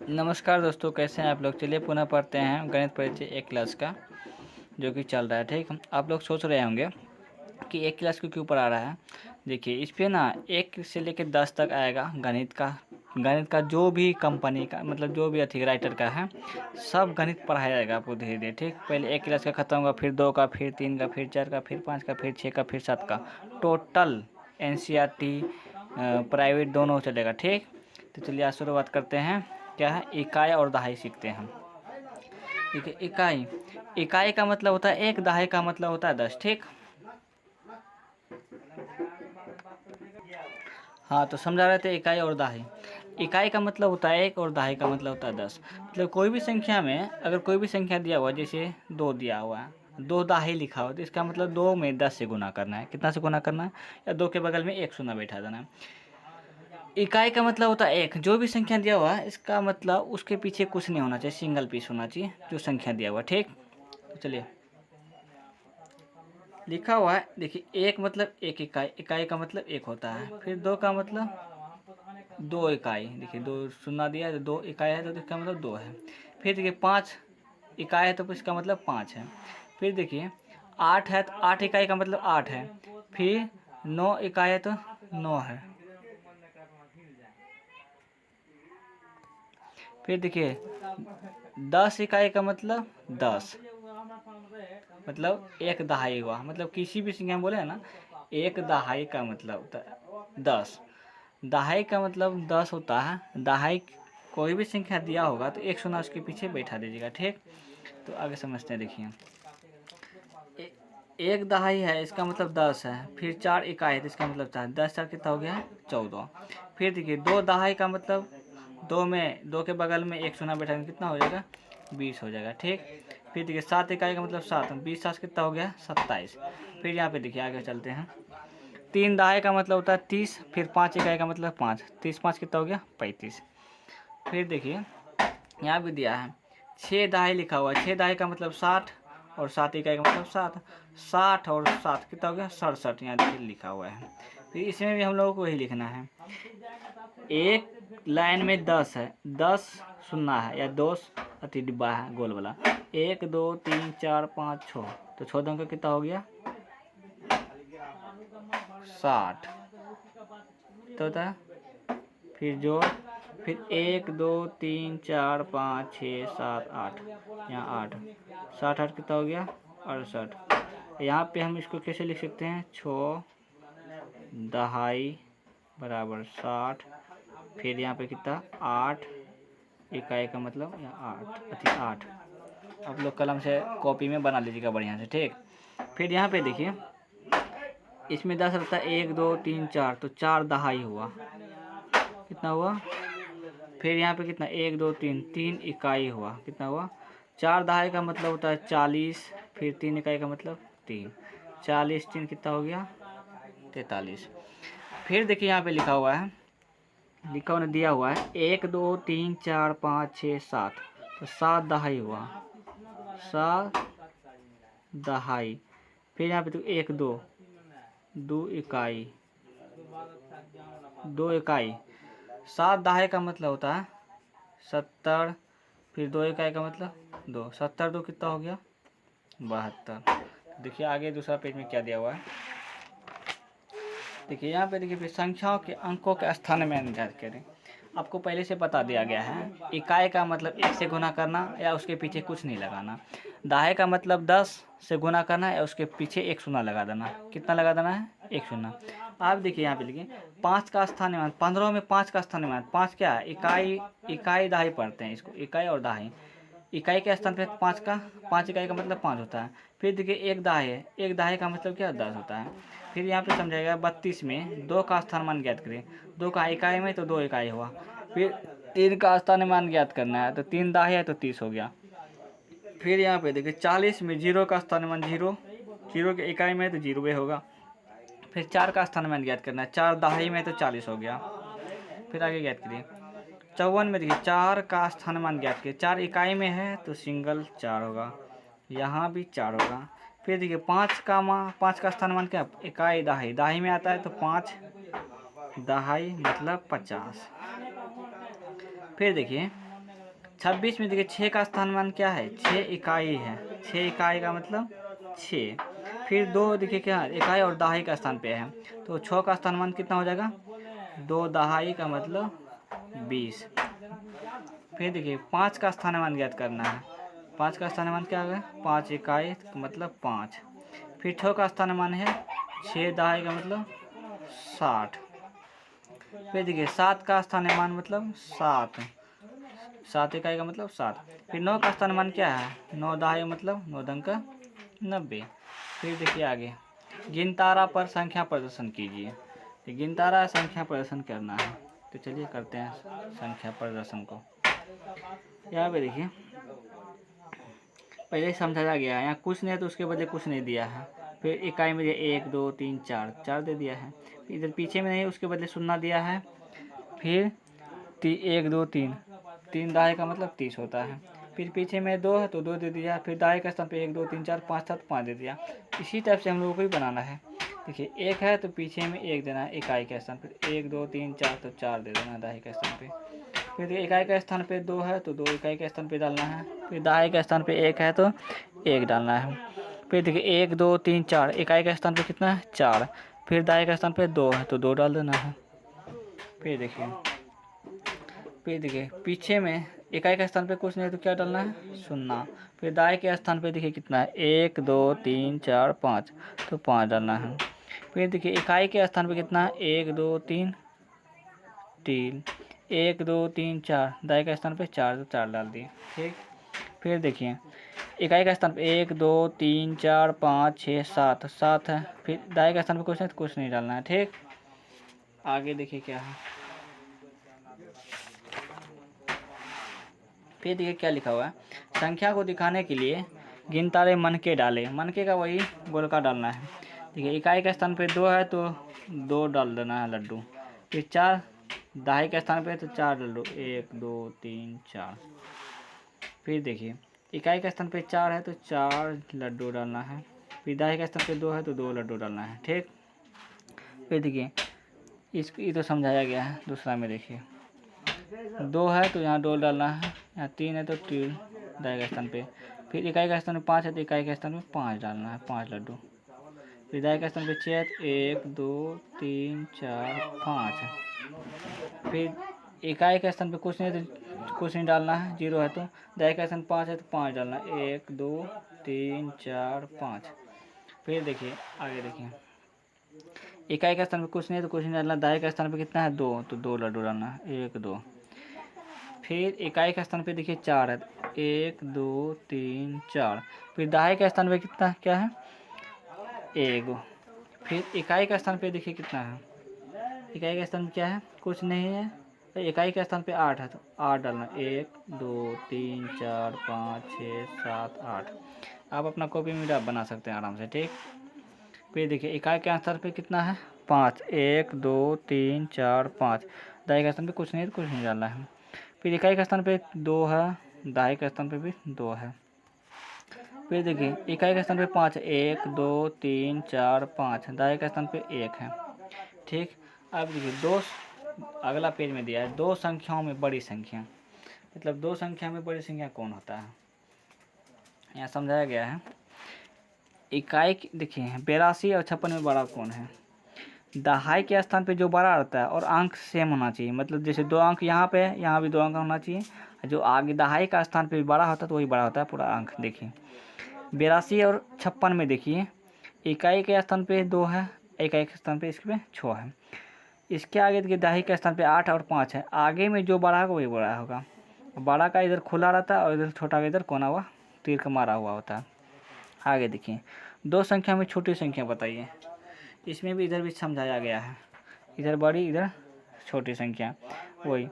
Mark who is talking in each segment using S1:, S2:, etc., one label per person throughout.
S1: नमस्कार दोस्तों, कैसे हैं आप लोग। चलिए पुनः पढ़ते हैं गणित परिचय 1 क्लास का जो कि चल रहा है। ठीक, आप लोग सोच रहे होंगे कि 1 क्लास क्यों ऊपर आ रहा है। देखिए, इस पे ना 1 से लेकर 10 तक आएगा गणित का जो भी कंपनी का मतलब जो भी अथी राइटर का है, सब गणित पढ़ाया जाएगा आपको धीरे धीरे। ठीक, पहले 1 क्लास का ख़त्म होगा, फिर 2 का, फिर 3 का, फिर 4 का, फिर 5 का, फिर 6 का, फिर 7 का। टोटल NCERT प्राइवेट दोनों चलेगा। ठीक, तो चलिए आज शुरुआत करते हैं। क्या है, इकाई और दहाई सीखते हैं हम। ठीक है, इकाई का मतलब होता है 1, दहाई का मतलब होता है 10। ठीक, हाँ तो समझा रहे थे इकाई और दहाई। इकाई का मतलब होता है 1 और दहाई का मतलब होता है 10। मतलब कोई भी संख्या में अगर कोई भी संख्या दिया हुआ, जैसे 2 दिया हुआ है, 2 दहाई लिखा हुआ, तो इसका मतलब 2 में 10 से गुना करना है। कितना से गुना करना है, या 2 के बगल में 1 शून्य बैठा देना है। इकाई का मतलब होता है 1, जो भी संख्या दिया हुआ है इसका मतलब उसके पीछे कुछ नहीं होना चाहिए, सिंगल पीस होना चाहिए जो संख्या दिया हुआ। ठीक, तो चलिए लिखा हुआ है। देखिए, 1 मतलब 1 इकाई, इकाई का मतलब 1 होता है। फिर 2 का मतलब 2 इकाई, देखिए 2 शून्य दिया है तो 2 इकाई है, तो इसका मतलब 2 है। फिर देखिए 5 इकाई है तो इसका मतलब 5 है। फिर देखिए 8 है तो 8 इकाई का मतलब 8 है। फिर 9 इकाई है तो 9 है। फिर देखिए 10 इकाई का मतलब 10, मतलब 1 दहाई हुआ। मतलब किसी भी संख्या में बोले ना, 1 दहाई का मतलब होता है 10। दहाई का मतलब 10 होता है। दहाई कोई भी संख्या दिया होगा तो 1 शून्य उसके पीछे बैठा दीजिएगा। ठीक, तो आगे समझते हैं। देखिए 1 दहाई है, इसका मतलब 10 है। फिर 4 इकाई है तो इसका मतलब 4, 10 4 कितना हो गया, 14। फिर देखिए 2 दहाई का मतलब 2 में 2 के बगल में 1 शून्य बैठा कितना हो जाएगा, 20 हो जाएगा। ठीक, फिर देखिए 7 इकाई का मतलब 7, 20 7 कितना हो गया, 27। फिर यहाँ पे देखिए आगे चलते हैं। 3 दहाई का मतलब होता है 30। फिर 5 इकाई का मतलब 5, 30 5 कितना हो गया, 35। फिर देखिए यहाँ भी दिया है 6 दहाई लिखा हुआ है। 6 दहाई का मतलब 60 और 7 इकाई का मतलब 7। 60 और 7 कितना हो गया, 67। यहाँ देखिए लिखा हुआ है। फिर इसमें भी हम लोगों को वही लिखना है। एक लाइन में 10 है, 10 शून्य है, या 2 अति डिब्बा है गोल वाला। 1 2 3 4 5 6, तो 6 का कितना हो गया, 60 तो होता है। फिर जोड़, फिर 1 2 3 4 5 6 7 8, यहाँ 8, 60 8 कितना हो गया, 68। यहाँ पे हम इसको कैसे लिख सकते हैं, 6 दहाई बराबर 60। फिर यहाँ पे कितना, 8 इकाई का मतलब यहाँ 8। आप लोग कलम से कॉपी में बना लीजिएगा बढ़िया से। ठीक, फिर यहाँ पे देखिए इसमें 10 रहता है, 1 2 3 4, तो 4 दहाई हुआ, कितना हुआ। फिर यहाँ पे कितना, 1 2 3, 3 इकाई हुआ, कितना हुआ, 4 दहाई का मतलब होता है 40। फिर 3 इकाई का मतलब 3, 40 3 कितना हो गया, 43। फिर देखिए यहाँ पे लिखा हुआ है, लिखा हुआ दिया हुआ है 1 2 3 4 5 6 7, तो 7 दहाई हुआ, 7 दहाई। फिर यहाँ पे तो 1 2, 2 इकाई, 2 इकाई। 7 दहाई का मतलब होता है 70। फिर 2 इकाई का मतलब 2, 70 2 कितना हो गया, 72। देखिए आगे दूसरा पेज में क्या दिया हुआ है। देखिए यहाँ पे देखिए, फिर संख्याओं के अंकों के स्थान में अंदाज करें। आपको पहले से बता दिया गया है, इकाई का मतलब 1 से गुना करना या उसके पीछे कुछ नहीं लगाना। दहाई का मतलब 10 से गुना करना या उसके पीछे 1 शून्य लगा देना। कितना लगा देना है, 1 शून्य। आप देखिए यहाँ पे लिखिए 5 का स्थानीय मान, 15 में 5 का स्थानीय मान। 5 क्या है, इकाई दहाई पढ़ते हैं इसको, इकाई और दहाई। इकाई के स्थान पे 5 का, 5 इकाई का मतलब 5 होता है। फिर देखिए 1 दहाई है, 1 दहाई का मतलब क्या, 10 होता है। फिर यहाँ पे समझाएगा 32 में 2 का स्थान मान ज्ञात करें। 2 का इकाई में तो 2 इकाई हुआ। फिर 3 का स्थान मान ज्ञात करना है, तो 3 दहाई है तो 30 हो गया। फिर यहाँ पे देखिए 40 में 0 का स्थान मान 0, 0 के इकाई में तो 0 होगा। फिर 4 का स्थान मान ज्ञात करना है, 4 दहाई में तो 40 हो गया। फिर आगे ज्ञात करिए 54 में देखिए 4 का स्थान मान ज्ञात करिए। 4 इकाई में है तो सिंगल 4 होगा, यहाँ भी 4 होगा। फिर देखिए 5 का स्थान मान क्या, इकाई दहाई, दहाई में आता है तो 5 दहाई मतलब 50। फिर देखिए 26 में देखिए 6 का स्थानमान क्या है, 6 इकाई है। 6 इकाई का मतलब 6। फिर 2 देखिए क्या है, इकाई और दहाई का स्थान पे है, तो 6 का स्थानमान कितना हो जाएगा, 2 दहाई का मतलब 20। फिर देखिए 5 का स्थानमान ज्ञात करना है। 5 का स्थानमान क्या होगा, 5 इकाई का मतलब 5। फिर 6 का स्थानमान है 6 दहाई का मतलब 60। फिर देखिए 7 का स्थानमान मतलब 7, 7 इकाई का मतलब 7। फिर 9 का स्थानमान क्या है, 9 दहाई मतलब 9 दंग का 90। फिर देखिए आगे, गिनतारा पर संख्या प्रदर्शन कीजिए। तो गिनतारा संख्या प्रदर्शन करना है, तो चलिए करते हैं संख्या प्रदर्शन को। यहाँ पे देखिए पहले ही समझाया गया है, यहाँ कुछ नहीं है तो उसके बदले कुछ नहीं दिया है। फिर इकाई में 1 2 3 4 4 दे दिया है। इधर पीछे में नहीं, उसके बदले 0 दिया है। फिर 1 2 3, 3 दहाई का मतलब 30 होता है। फिर पीछे में 2 है तो 2 दे दिया। फिर दहाई का स्थान पे 1 2 3 4 5 था तो 5 दे दिया। इसी टाइप से हम लोगों को भी बनाना है। देखिए 1 है तो पीछे में 1 देना है इकाई के स्थान पर, 1 2 3 4 तो 4 दे देना दहाई के स्थान पे। फिर इकाई के स्थान पे 2 है तो 2 इकाई के स्थान पे डालना है। फिर दहाई के स्थान पे 1 है तो 1 डालना है। फिर देखिए 1 2 3 4, इकाई के स्थान पे कितना है 4। फिर दहाई के स्थान पे 2 है तो 2 डाल देना है। फिर देखिए पीछे में इकाई के स्थान पे कुछ नहीं तो क्या डालना है 0। फिर दहाई के स्थान पे देखिए कितना है 1 2 3 4 5 तो 5 डालना है। फिर देखिए इकाई के स्थान पे कितना है 1 2 3 3, 1 2 3 4, दहाई के स्थान पे 4 तो 4 डाल दिए। ठीक। फिर देखिए इकाई का स्थान पे 1 2 3 4 5 6 7 7 है। फिर दहाई का स्थान पे कुछ नहीं तो कुछ नहीं डालना है। ठीक। आगे देखिए क्या है, फिर देखिए क्या लिखा हुआ है, संख्या को दिखाने के लिए गिनतारे मनके डाले। मनके का वही गोलका डालना है। देखिए इकाई के स्थान पे 2 है तो 2 डाल देना है लड्डू। फिर 4 दहाई के स्थान पे तो 4 लड्डू, 1 2 3 4। फिर देखिए इकाई के स्थान पे 4 है तो 4 लड्डू डालना है। फिर दहाई के स्थान पे 2 है तो 2 लड्डू डालना है। ठीक। फिर देखिए ये तो समझाया गया है। दूसरा में देखिए 2 है तो यहाँ 2 डालना है, यहाँ 3 है तो 3 दहाई के स्थान पे। फिर इकाई का स्थान पे 5 है तो इकाई के स्थान पे 5 डालना है, 5 लड्डू। फिर दहाई के स्थान पे 6 है तो 1 2 3 4 5 है। फिर इकाई के स्थान पे कुछ नहीं तो कुछ नहीं डालना है, 0 है तो। दहाई का स्थान 5 है तो 5 डालना है, 1 2 3 4 5। फिर देखिए आगे देखिए इकाई के स्थान पे कुछ नहीं तो कुछ नहीं डालना। दहाई के स्थान पे कितना है 2 तो 2 लड्डू डालना है, 1 2। फिर इकाई के स्थान पे देखिए 4 है, 1 2 3 4। फिर दहाई के स्थान पे कितना क्या है 1। फिर इकाई का स्थान पे देखिए कितना है, इकाई का स्थान क्या है कुछ नहीं है, तो इकाई के स्थान पे 8 है तो 8 डालना, 1 2 3 4 5 6 7 8। आप अपना कॉपी में आप बना सकते हैं आराम से। ठीक। फिर देखिए इकाई के स्थान पे कितना है 5, 1 2 3 4 5। दहाई के स्थान पे कुछ नहीं तो कुछ नहीं डालना है। फिर इकाई के स्थान पे 2 है, दहाई के स्थान पे भी 2 है। फिर देखिए इकाई के स्थान पे 5 है, 1 2 3 4 5, दहाई के स्थान पे 1 है। ठीक। अब देखिए अगला पेज में दिया है 2 संख्याओं में बड़ी संख्या। मतलब 2 संख्या में बड़ी संख्या कौन होता है, यहाँ समझाया गया है। इकाई देखिए 82 और 56 में बड़ा कौन है। दहाई के स्थान पे जो बड़ा रहता है और अंक सेम होना चाहिए, मतलब जैसे 2 अंक यहाँ पे है, यहाँ भी 2 अंक होना चाहिए। जो आगे दहाई का स्थान पे बड़ा होता है तो वही बड़ा होता है पूरा अंक। देखिए 82 और 56 में देखिए इकाई के स्थान पे 2 है, इकाई के स्थान पे इसके 6 है। इसके आगे देखिए दहाई के स्थान पे 8 और 5 है। आगे में जो बड़ा होगा वही बड़ा होगा। बड़ा का इधर खुला रहता है और इधर छोटा का इधर कोना हुआ तीर का मारा हुआ होता है। आगे देखिए 2 संख्या में छोटी संख्या बताइए। इसमें भी इधर भी समझाया गया है, इधर बड़ी इधर छोटी संख्या। वही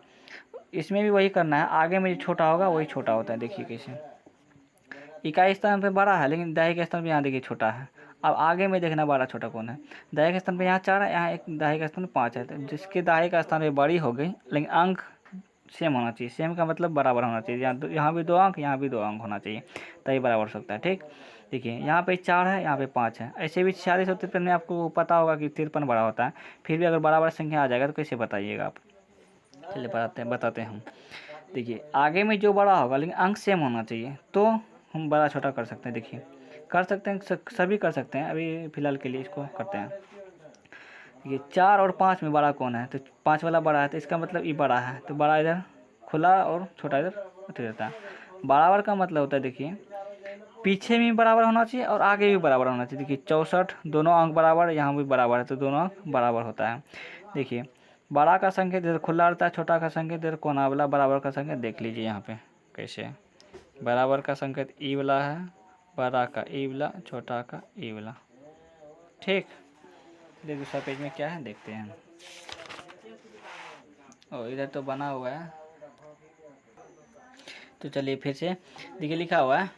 S1: इसमें भी वही करना है, आगे में जो छोटा होगा वही छोटा होता है। देखिए कैसे इकाई स्थान पे बड़ा है लेकिन दहाई के स्थान पे यहाँ देखिए छोटा है। अब आगे में देखना बड़ा छोटा कौन है। दहाई के स्थान पे यहाँ 4 है, यहाँ एक दहाई का स्थान पे 5 है। तो जिसके दहाई का स्थान पे बड़ी हो गई लेकिन अंक सेम होना चाहिए। सेम का मतलब बराबर होना चाहिए। यहाँ भी 2 अंक यहाँ भी 2 अंक होना चाहिए तभी बराबर हो सकता है। ठीक। देखिए यहाँ पे 4 है, यहाँ पे 5 है। ऐसे भी 46 और 53 में आपको पता होगा कि 53 बड़ा होता है। फिर भी अगर बड़ा बड़ा संख्या आ जाएगा तो कैसे बताइएगा आप। चलिए बताते हैं हम। देखिए आगे में जो बड़ा होगा लेकिन अंक सेम होना चाहिए तो हम बड़ा छोटा कर सकते हैं। देखिए कर सकते हैं, सभी कर सकते हैं। अभी फ़िलहाल के लिए इसको करते हैं। ये 4 और 5 में बड़ा कौन है? तो 5 वाला बड़ा है, तो इसका मतलब ये बड़ा है, तो बड़ा इधर खुला और छोटा इधर उठ रहता है। बराबर का मतलब होता है, देखिए पीछे भी बराबर होना चाहिए और आगे भी बराबर होना चाहिए। देखिए 64 दोनों अंक बराबर, यहाँ भी बराबर है, तो दोनों अंक बराबर होता है। देखिए बड़ा का संकेत इधर खुला रहता है, छोटा का संकेत इधर कोना वाला, बराबर का संकेत देख लीजिए यहाँ पे कैसे। बराबर का संकेत ई वाला है, बड़ा का ई वाला, छोटा का ई वाला। ठीक, देखिए दूसरा पेज में क्या है देखते हैं। और इधर तो बना हुआ है, तो चलिए फिर से देखिए लिखा हुआ है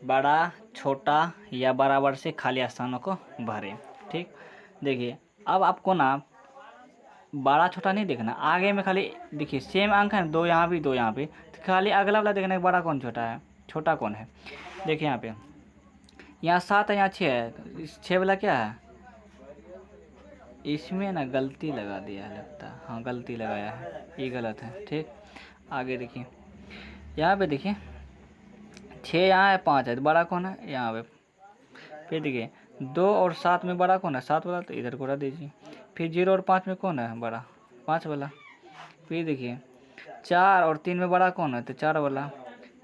S1: बड़ा छोटा या बराबर से खाली स्थानों को भरें। ठीक, देखिए अब आपको ना बड़ा छोटा नहीं देखना, आगे में खाली देखिए सेम अंक है, 2 यहाँ भी 2 यहाँ पे, तो खाली अगला वाला देखना है बड़ा कौन छोटा है, छोटा कौन है। देखिए यहाँ पे यहाँ 7 है, यहाँ 6 है, तो इस 6 वाला क्या है, इसमें ना गलती लगा दिया है लगता है। हाँ गलती लगाया है, ये गलत है। ठीक, आगे देखिए यहाँ पे देखिए 6 यहाँ है, 5 है, तो बड़ा कौन है यहाँ पे। फिर देखिए 2 और 7 में बड़ा कौन है, 7 वाला, तो इधर को रख दीजिए। फिर 0 और 5 में कौन है बड़ा, 5 वाला। फिर देखिए 4 और 3 में बड़ा कौन है, तो 4 वाला।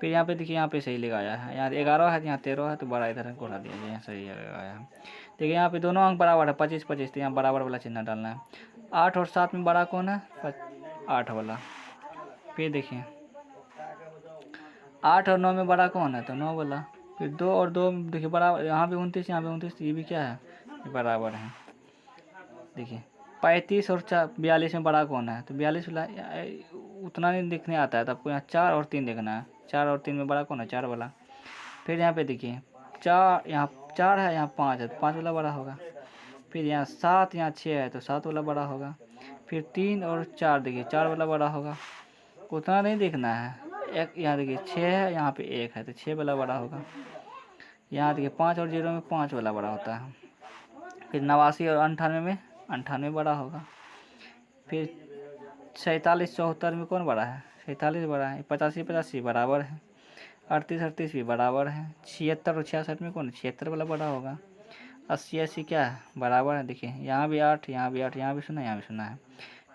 S1: फिर यहाँ पे देखिए यहाँ पे सही लगाया है, यहाँ 11 है, यहाँ 13 है, तो बड़ा इधर को उठा दिया, यहाँ सही लगाया है। देखिए यहाँ पे दोनों अंक बराबर है, 25 25, तो यहाँ बराबर वाला चिन्ह डालना है। 8 और 7 में बड़ा कौन है, 8 वाला। फिर देखिए 8 और 9 में बड़ा कौन है, तो 9 वाला। फिर 2 और 2 देखिए बराबर, यहाँ पे 29, यहाँ पे 29, ये भी क्या है, ये बराबर है। देखिए 35 और 42 में बड़ा कौन है, तो 42 वाला। उतना नहीं दिखने आता है, तो आपको यहाँ 4 और 3 देखना है। 4 और 3 में बड़ा कौन है, 4 वाला। फिर यहाँ पे देखिए 4, यहाँ 4 है, यहाँ 5 है, तो 5 वाला बड़ा होगा। फिर यहाँ 7, यहाँ 6 है, तो 7 वाला बड़ा होगा। फिर 3 और 4 देखिए 4 वाला बड़ा होगा, उतना नहीं देखना है। एक यहाँ देखिए 6 है, यहाँ पे 1 है, तो 6 वाला बड़ा होगा। यहाँ देखिए 5 और 0 में 5 वाला बड़ा होता है। फिर 89 और 98 में 98 बड़ा होगा। फिर 47 74 में कौन बड़ा है, 47 बड़ा है। 85 85 बराबर है। 38 38 भी बराबर है। 76 और 66 में कौन, 76 वाला बड़ा होगा। 80 80 क्या है, बराबर है। देखिए यहाँ भी 8, यहाँ भी 8, यहाँ भी 0, यहाँ भी 0 है।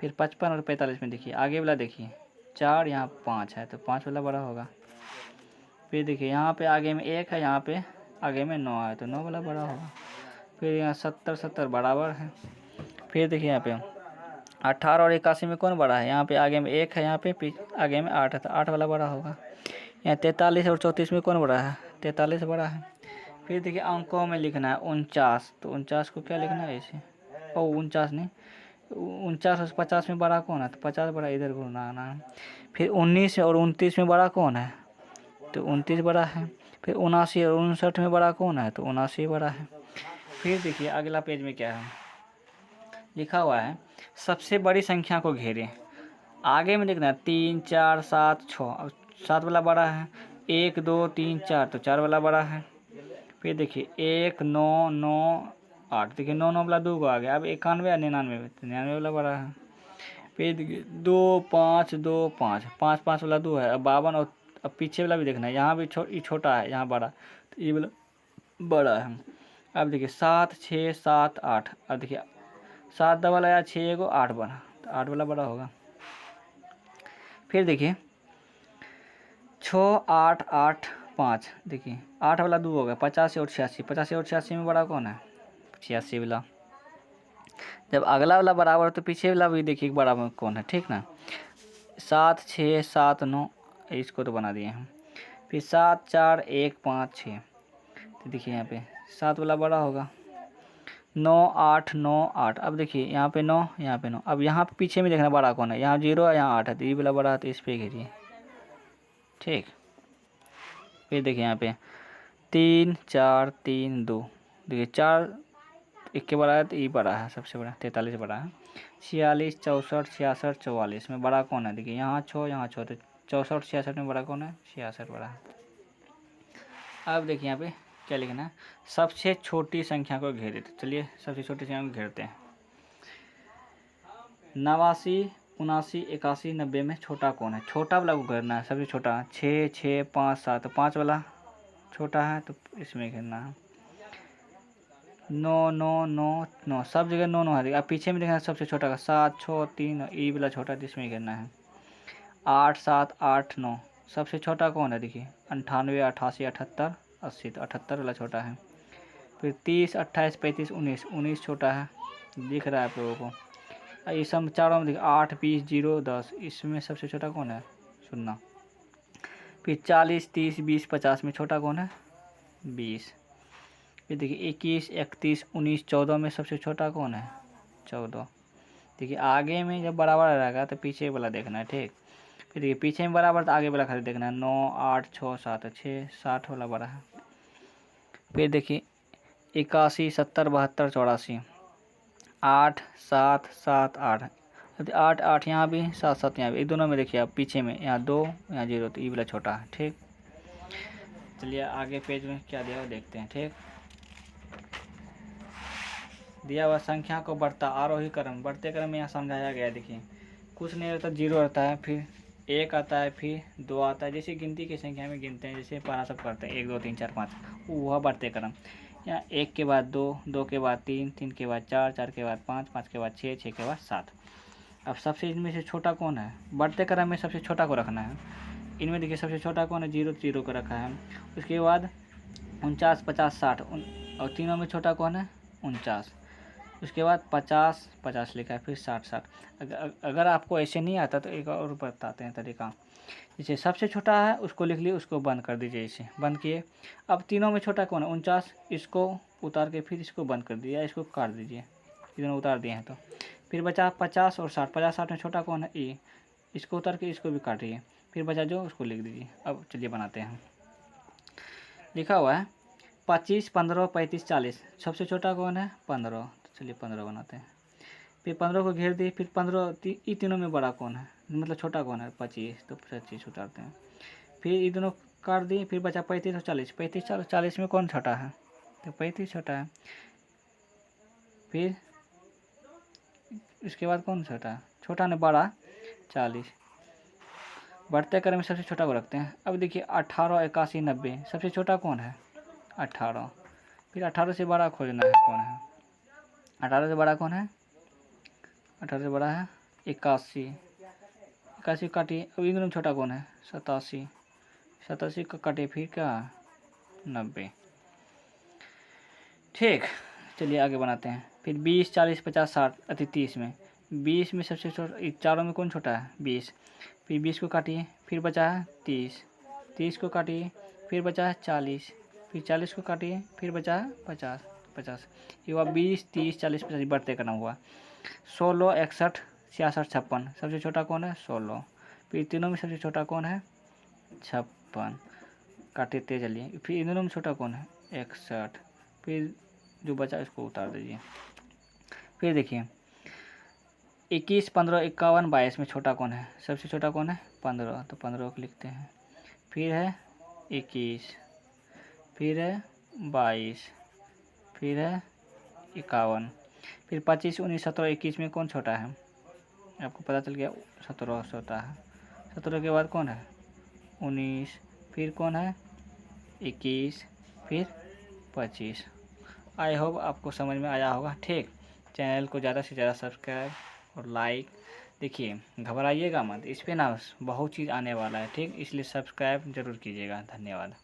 S1: फिर 55 और 45 में देखिए आगे वाला देखिए 4, यहाँ 5 है, तो 5 वाला बड़ा होगा। फिर देखिए यहाँ पे आगे में 1 है, यहाँ पे आगे में 9 है, तो 9 वाला बड़ा होगा। फिर यहाँ 70 70 बराबर है। फिर देखिए यहाँ पे 18 और 81 में कौन बड़ा है, यहाँ पे आगे में 1 है, यहाँ पे आगे में 8 है, तो 8 वाला बड़ा होगा। यहाँ 43 और 34 में कौन बड़ा है, 43 बड़ा है। फिर देखिए अंकों में लिखना है 49, तो 49 को क्या लिखना है ऐसे, ओ 49 नहीं, 49 और 50 में बड़ा कौन है, तो 50 बड़ा, इधर को आना है। फिर 19 और 29 में बड़ा कौन है, तो 29 बड़ा है। फिर 79 और 59 में बड़ा कौन है, तो 79 बड़ा है। फिर देखिए अगला पेज में क्या है लिखा हुआ है, सबसे बड़ी संख्या को घेरें। आगे में लिखना है 3 4 7 6, 7 वाला बड़ा है। 1 2 3 4, तो 4 वाला बड़ा है। फिर देखिए 1 9 9 8, देखिए 9 9 वाला 2 को आ गया। अब 91 या 99, तो 99 वाला बड़ा है। फिर देखिए 2 5 2 5, 5 5 वाला 2 है। अब 52 और अब पीछे वाला भी देखना है, यहाँ भी छोटा है, यहाँ बड़ा, तो ये वाला बड़ा है। अब देखिए 7 6 7 8, अब देखिए 7 डबल आया 6 को 8 बना, तो 8 वाला बड़ा होगा। फिर देखिए 6 8 8 5, देखिए 8 वाला 2 हो गया। 85 और 86, 85 और 86 में बड़ा कौन है, 86 वाला। जब अगला वाला बराबर है तो पीछे वाला भी देखिए बराबर कौन है, ठीक ना। 7 6 7 9, इसको तो बना दिए हम। फिर 7 4 1 5 6, तो देखिए यहाँ पे 7 वाला बड़ा होगा। 9 8 9 8, अब देखिए यहाँ पे 9, यहाँ पे 9। अब यहाँ पे पीछे में देखना बड़ा कौन है, यहाँ 0 है, यहाँ 8 है, तो ये वाला बड़ा है, तो इस पे घेरिए, ठीक। फिर देखिए यहाँ पे 3 4 3 2, देखिए 4 1 के बड़ा है, तो ये बड़ा है, सबसे बड़ा 43 बड़ा है। 46 64 66 44 में बड़ा कौन है, देखिए यहाँ 6 यहाँ 6, तो 64 66 में बड़ा कौन है, 66 बड़ा है। अब देखिए यहाँ पे क्या लिखना है, सबसे छोटी संख्या को घेरे। तो चलिए सबसे छोटी संख्या को घेरते हैं। 89 79, 81, 90 में छोटा कौन है? छोटा वाला को घेरना है, सबसे छोटा 6, 6, 5, 7, 5 वाला छोटा है तो इसमें घेरना है। 9, 9, 9, 9, सब जगह 9, 9 है। अब पीछे में देखना है सबसे छोटा का 7, 6, 3, ई वाला छोटा तो इसमें घेरना है। 8, 7, 8, 9, सबसे छोटा कौन है? देखिए 98, 88, 78, 80, तो 78 वाला छोटा है। फिर 30, 28, 35, 19, 19 छोटा है, दिख रहा है आप लोगों को। ये सब चारों में देखिए 8, 20, 0, 10, इसमें सबसे छोटा कौन है? 0। फिर 40, 30, 20, 50 में छोटा कौन है? 20। फिर देखिए 21, 31, 19, 14 में सबसे छोटा कौन है? 14। देखिए आगे में जब बराबर रहेगा तो पीछे वाला देखना है, ठीक। फिर देखिए पीछे में बराबर तो आगे वाला खाली देखना है। 9, 8, 6, 7, 6, 60 वाला बड़ा है। फिर देखिए 81, 70, 72, 84, 8, 7, 7, 8, 8, 8 यहाँ भी, 7, 7 यहाँ भी। एक दोनों में देखिए आप पीछे में यहाँ 2, यहाँ 0, तो ये वाला छोटा है, ठीक। चलिए आगे पेज में क्या दिया हुआ देखते हैं, ठीक। दिया हुआ संख्या को बढ़ता आरोही क्रम, बढ़ते क्रम में यहाँ समझाया गया। देखिए कुछ नहीं रहता, 0 रहता है, फिर 1 आता है, फिर 2 आता है। जैसे गिनती की संख्या में गिनते हैं, जैसे पढ़ा सब करते हैं 1, 2, 3, 4, 5, वह बढ़ते क्रम। यहाँ 1 के बाद 2, 2 के बाद 3, 3 के बाद 4, 4 के बाद 5, 5 के बाद 6, 6 के बाद 7। अब सबसे इनमें से छोटा कौन है? बढ़ते क्रम में सबसे छोटा को रखना है। इनमें देखिए सबसे छोटा कौन है? 0, 0 को रखा है। उसके बाद 49, 50, 60, और तीनों में छोटा कौन है? 49। उसके बाद 50, 50 लिखा है, फिर 60, 60। अगर आपको ऐसे नहीं आता तो एक और बताते हैं तरीका। जैसे सबसे छोटा है उसको लिख लिए, उसको बंद कर दीजिए, इसे बंद किए। अब तीनों में छोटा कौन है? 49, इसको उतार के फिर इसको बंद कर दिया, इसको काट दीजिए, तीनों उतार दिए हैं तो फिर बचा 50 और 60। 50, 60 में छोटा कौन है? ई, इसको उतार के इसको भी काटिए, फिर बचा जो उसको लिख दीजिए। अब चलिए बनाते हैं। लिखा हुआ है 25, 15, 35, 40, सबसे छोटा कौन है? 15। तो चलिए 15 बनाते हैं। फिर 15 को घेर दिए, फिर 15, ये तीनों में बड़ा कौन है? मतलब छोटा कौन है? 25, तो 25 उतारते हैं। फिर ये दोनों काट दिए, फिर बचा 35 और 40। 35, 40 में कौन छोटा है? तो 35 छोटा है। फिर इसके बाद कौन छोटा है? छोटा ने बड़ा 40। बढ़ते क्रम में सबसे छोटा को रखते हैं। अब देखिए 18, 81, 90, सबसे छोटा कौन है? 18। फिर 18 से बड़ा खोजना है, कौन है? 18 से बड़ा कौन है? 18 से बड़ा है 81। 81 काटिए, अब इन दोनों में छोटा कौन है? 87। 87 का काटिए, फिर क्या? 90। ठीक, चलिए आगे बनाते हैं। फिर 20, 40, 50, 60, 30 में 20 में सबसे छोटा, चारों में कौन छोटा है? 20। फिर 20 को काटिए, फिर बचा है 30। 30 को काटिए, फिर बचा है 40। फिर 40 को काटिए, फिर बचा है 50। 50 ये हुआ 20, 30, 40, 50 बढ़ते करना हुआ। 16, 61, 66, 56, सबसे छोटा कौन है? 16। फिर तीनों में सबसे छोटा कौन है? 56। काटते चलिए। फिर इन दोनों में छोटा कौन है? 61। फिर जो बचा इसको उतार दीजिए। फिर देखिए 21, 15, 51, 22 में छोटा कौन है? सबसे छोटा कौन है? 15, तो 15 को लिखते हैं। फिर है 21, फिर है 22, फिर है 51। फिर 25, 19, 17, 21 में कौन छोटा है? आपको पता चल गया 17 छोटा है। 17 के बाद कौन है? 19, फिर कौन है? 21, फिर 25। आई होप आपको समझ में आया होगा, ठीक। चैनल को ज़्यादा से ज़्यादा सब्सक्राइब और लाइक। देखिए घबराइएगा मत, इस पर ना बहुत चीज़ आने वाला है, ठीक। इसलिए सब्सक्राइब ज़रूर कीजिएगा। धन्यवाद।